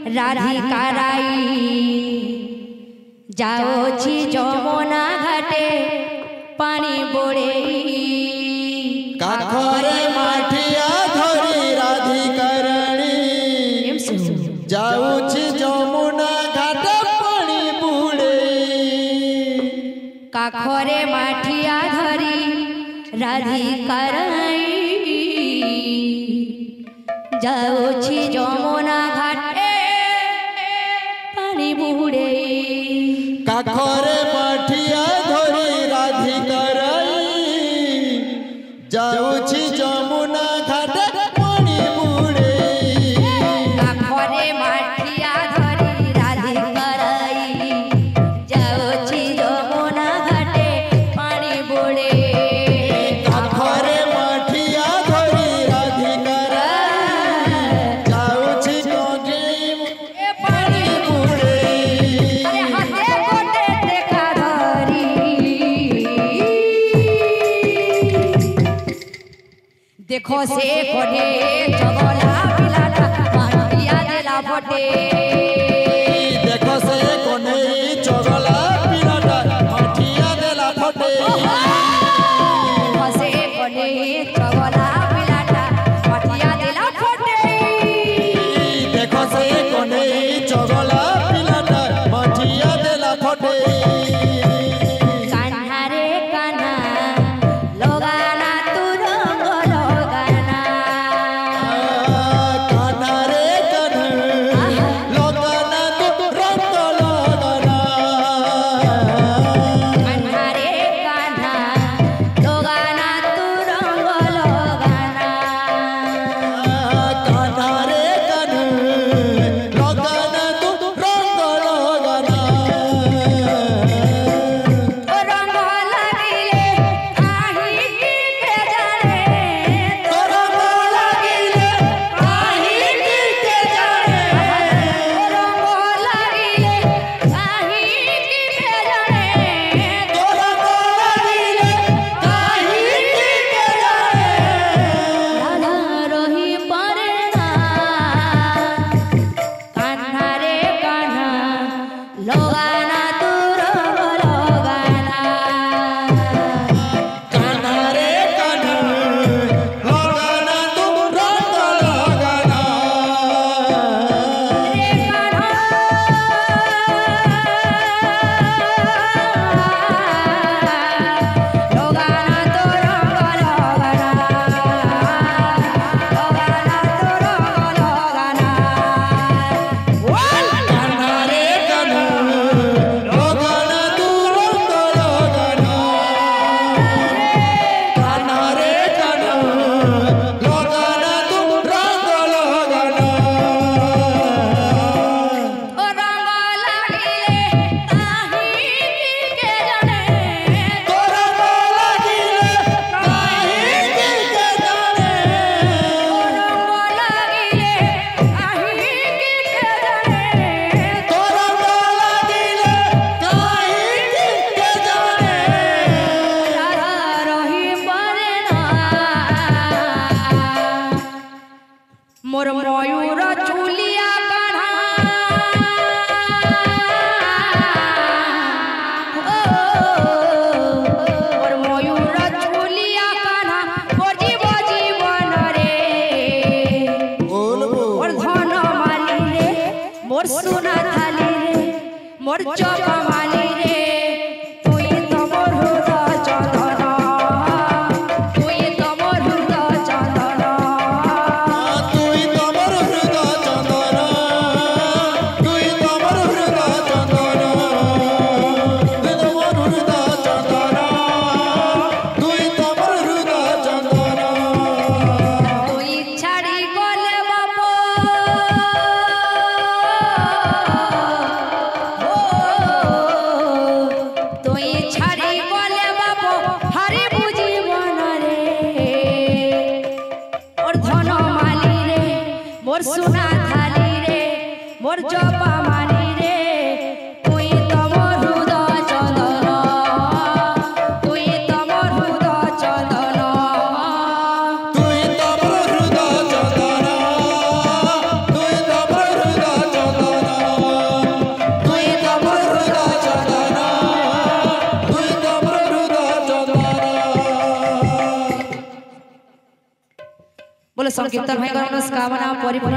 राधिका राई जाओछि যমুনা घाटे पानी बोड़े काखरे माठिया धरी राधिका रानी जाऊछि যমুনা घाटे पानी बुड़े काखरे माठिया धरी राधिका राई जाऊछि যমুনা घाटे पानी बुड़े काखरे माठिया धरी राधिका राई जाऊछि যমুনা घाटे पानी बुड़े काखरे माठिया धरी राधिका राई जाऊछि যমুনা घाटे पानी बुड़े काखरे माठिया धरी राधिका राई जाऊछि पानी बुड़े अरे हाथे गोटे देखा धरी देखो से कोने चगला पिलाटा माठिया देला फटे देखो से कोने चगला पिलाटा माठिया देला फटे देखो से कोने चगला पिलाटा माठिया देला फटे देखो से कोने चगला पिलाटा माठिया देला फटे कान्हा रे कान्हा लगाना तू रंग लगाना कान्हा रे कान्हा लगाना तू रंग लगाना कान्हा रे कान्हा लगाना तू रंग लगाना कान्हा रे कान्हा लगाना तू रंग लगाना ओ रंग लागिले काही के जाने तो रंग लागिले काही के जाने ओ रंग लागिले काही के जाने तो रंग लागिले काही के जाने राधा रही परे ना कान्हा रे कान्हा लगाना तू रंग लगाना कान्हा रे कान्हा लगाना तू रंग लगाना रे कान्हा लगाना तो रंग लगाना लगाना तो रंग लगाना कान्हा रे कान्हा लगाना तू रंग लगाना कान्हा रे कान्हा लगाना तू रंग लगाना ओ रंग लागिले काही के जाने तो रंग लागिले काही के जाने ओ रंग लागिले काही के जाने तो रंग लागिले काही के जाने राधा रही परे ना मोर मयूर चुलिया कान्हा मोर मयूर चुलिया कान्हा बजी बजी बन रे बोल मोर धन माली रे मोर सोना थाली रे मोर चपा माली रे तुई तो मोर हृदय चंदन तुई तो मोर हृदय चंदन तुई तमर हृदय चंदन तुई तमर हृदय चंदन तुई तमर हृदय चंदन तुई तमर हृदय चंदन तुई छाड़ी गले बापो तुई छाड़ी गले बापो हरे बुझी बन रे मोर धन माली रे मोर सोना थाली रे मोर जपा माली रे तुई तो मोर हृदय चंदन तुई तो मोर हृदय चंदन तुई तमर हृदय चंदन तुई तमर हृदय चंदन बोले संकीर्तन भाई मनस्कामना परिपूर्ण